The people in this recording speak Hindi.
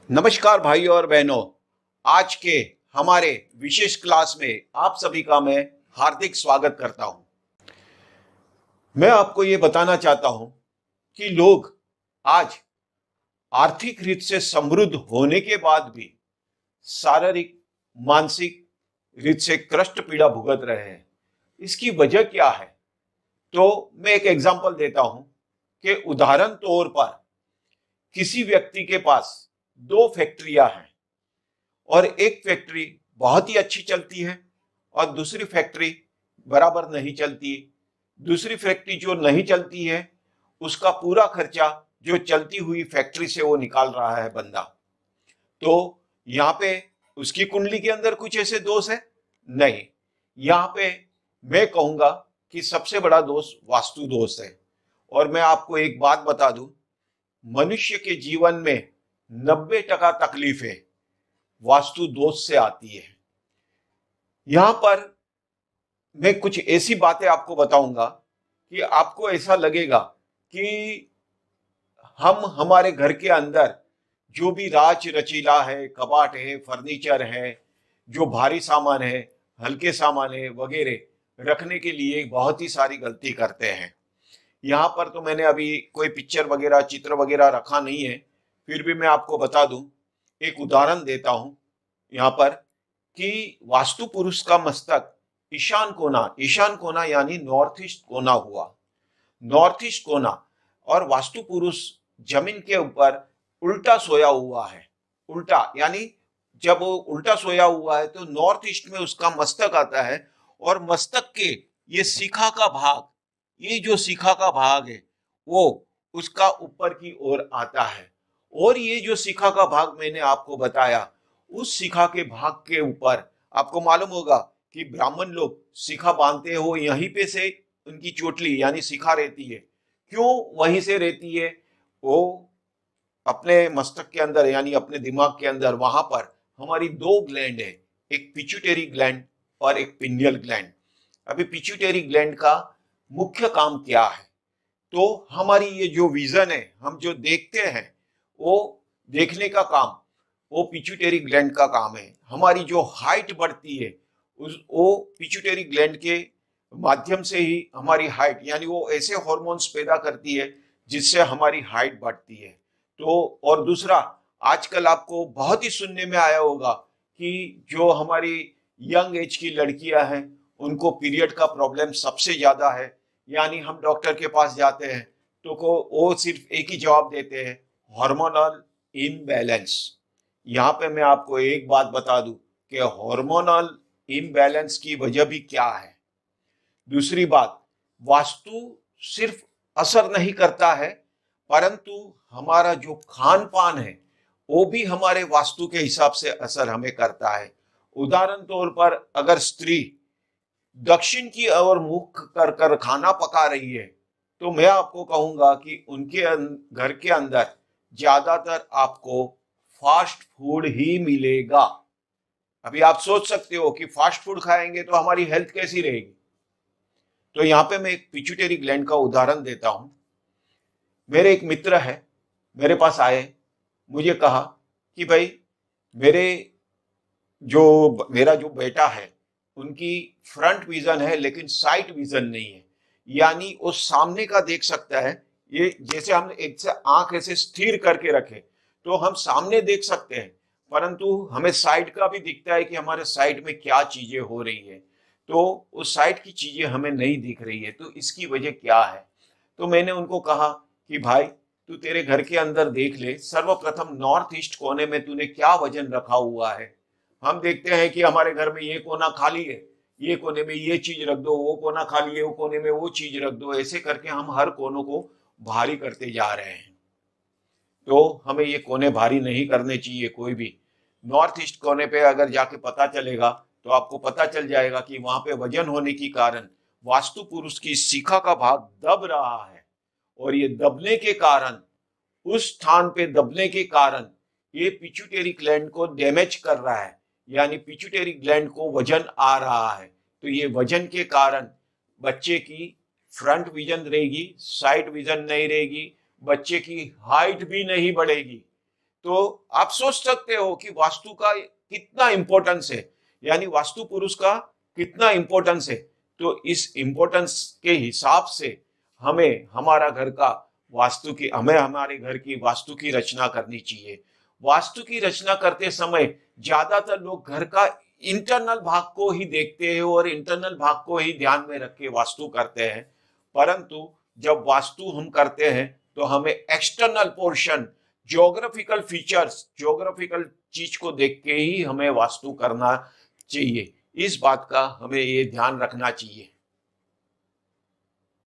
नमस्कार भाइयों और बहनों। आज के हमारे विशेष क्लास में आप सभी का मैं हार्दिक स्वागत करता हूं। मैं आपको ये बताना चाहता हूं कि लोग आज आर्थिक रीत से समृद्ध होने के बाद भी शारीरिक मानसिक रीत से कष्ट पीड़ा भुगत रहे हैं। इसकी वजह क्या है? तो मैं एक एग्जांपल देता हूं कि उदाहरण तौर पर किसी व्यक्ति के पास दो फैक्ट्रियां हैं और एक फैक्ट्री बहुत ही अच्छी चलती है और दूसरी फैक्ट्री बराबर नहीं चलती। दूसरी फैक्ट्री जो नहीं चलती है उसका पूरा खर्चा जो चलती हुई फैक्ट्री से वो निकाल रहा है बंदा। तो यहाँ पे उसकी कुंडली के अंदर कुछ ऐसे दोष है? नहीं। यहाँ पे मैं कहूंगा कि सबसे बड़ा दोष वास्तु दोष है। और मैं आपको एक बात बता दूं, मनुष्य के जीवन में 90% तकलीफें वास्तु दोष से आती है। यहां पर मैं कुछ ऐसी बातें आपको बताऊंगा कि आपको ऐसा लगेगा कि हम हमारे घर के अंदर जो भी राज रचीला है, कबाट है, फर्नीचर है, जो भारी सामान है, हल्के सामान है वगैरह रखने के लिए बहुत ही सारी गलती करते हैं। यहाँ पर तो मैंने अभी कोई पिक्चर वगैरह चित्र वगैरह रखा नहीं है, फिर भी मैं आपको बता दूं, एक उदाहरण देता हूं यहाँ पर कि वास्तु पुरुष का मस्तक ईशान कोना यानी नॉर्थ ईस्ट कोना हुआ, नॉर्थ ईस्ट कोना। और वास्तु पुरुष जमीन के ऊपर उल्टा सोया हुआ है। उल्टा यानी जब वो उल्टा सोया हुआ है तो नॉर्थ ईस्ट में उसका मस्तक आता है और मस्तक के ये शिखा का भाग, ये जो शिखा का भाग है वो उसका ऊपर की ओर आता है। और ये जो शिखा का भाग मैंने आपको बताया, उस शिखा के भाग के ऊपर आपको मालूम होगा कि ब्राह्मण लोग शिखा बांधते हो, यहीं पे से उनकी चोटली यानी शिखा रहती है। क्यों वहीं से रहती है? वो अपने मस्तक के अंदर यानी अपने दिमाग के अंदर वहां पर हमारी दो ग्लैंड है, एक पिट्यूटरी ग्लैंड और एक पिनियल ग्लैंड। अभी पिट्यूटरी ग्लैंड का मुख्य काम क्या है? तो हमारी ये जो विजन है, हम जो देखते हैं, वो देखने का काम वो पिट्यूटरी ग्लैंड का काम है। हमारी जो हाइट बढ़ती है वो पिट्यूटरी ग्लैंड के माध्यम से ही हमारी हाइट यानी वो ऐसे हॉर्मोन्स पैदा करती है जिससे हमारी हाइट बढ़ती है। तो और दूसरा, आजकल आपको बहुत ही सुनने में आया होगा कि जो हमारी यंग एज की लड़कियां हैं उनको पीरियड का प्रॉब्लम सबसे ज्यादा है। यानी हम डॉक्टर के पास जाते हैं तो वो सिर्फ एक ही जवाब देते हैं, हार्मोनल इनबैलेंस। यहाँ पे मैं आपको एक बात बता दूं कि हार्मोनल इनबैलेंस की वजह भी क्या है। दूसरी बात, वास्तु सिर्फ असर नहीं करता है परंतु हमारा जो खान पान है वो भी हमारे वास्तु के हिसाब से असर हमें करता है। उदाहरण तौर पर अगर स्त्री दक्षिण की ओर मुख कर कर खाना पका रही है तो मैं आपको कहूंगा कि उनके घर के अंदर ज्यादातर आपको फास्ट फूड ही मिलेगा। अभी आप सोच सकते हो कि फास्ट फूड खाएंगे तो हमारी हेल्थ कैसी रहेगी। तो यहाँ पे मैं एक पिट्यूटरी ग्लैंड का उदाहरण देता हूं। मेरे एक मित्र है, मेरे पास आए, मुझे कहा कि भाई मेरा जो बेटा है उनकी फ्रंट विजन है लेकिन साइड विजन नहीं है। यानी वो सामने का देख सकता है, ये जैसे हम एक से आंख ऐसे स्थिर करके रखे तो हम सामने देख सकते हैं, परंतु हमें साइड का भी दिखता है कि हमारे साइड में क्या चीजें हो रही है। तो उस साइड की चीजें हमें नहीं दिख रही है, तो इसकी वजह क्या है? तो मैंने उनको कहा कि भाई तू तेरे घर के अंदर देख ले, सर्वप्रथम नॉर्थ ईस्ट कोने में तूने क्या वजन रखा हुआ है। हम देखते हैं कि हमारे घर में ये कोना खाली है, ये कोने में ये चीज रख दो, वो कोना खाली है, वो कोने में वो चीज रख दो, ऐसे करके हम हर कोनों को भारी करते जा रहे हैं। तो हमें ये कोने भारी नहीं करने चाहिए कोई भी। नॉर्थ ईस्ट कोने पे अगर जाके पता चलेगा तो आपको पता चल जाएगा कि वहां पे वजन होने के कारण वास्तु पुरुष की शिखा का भाग दब रहा है और ये दबने के कारण, उस स्थान पे दबने के कारण ये पिट्यूटरी ग्लैंड को डैमेज कर रहा है, यानी पिट्यूटरी ग्लैंड को वजन आ रहा है। तो ये वजन के कारण बच्चे की फ्रंट विजन रहेगी, साइड विजन नहीं रहेगी, बच्चे की हाइट भी नहीं बढ़ेगी। तो आप सोच सकते हो कि वास्तु का कितना इंपॉर्टेंस है, यानी वास्तु पुरुष का कितना इंपॉर्टेंस है। तो इस इंपॉर्टेंस के हिसाब से हमें हमारे घर की वास्तु की रचना करनी चाहिए। वास्तु की रचना करते समय ज्यादातर लोग घर का इंटरनल भाग को ही देखते हैं और इंटरनल भाग को ही ध्यान में रख के वास्तु करते हैं, परंतु जब वास्तु हम करते हैं तो हमें external portion, geographical features, geographical चीज को देख के ही हमें वास्तु करना चाहिए। इस बात का हमें ये ध्यान रखना चाहिए।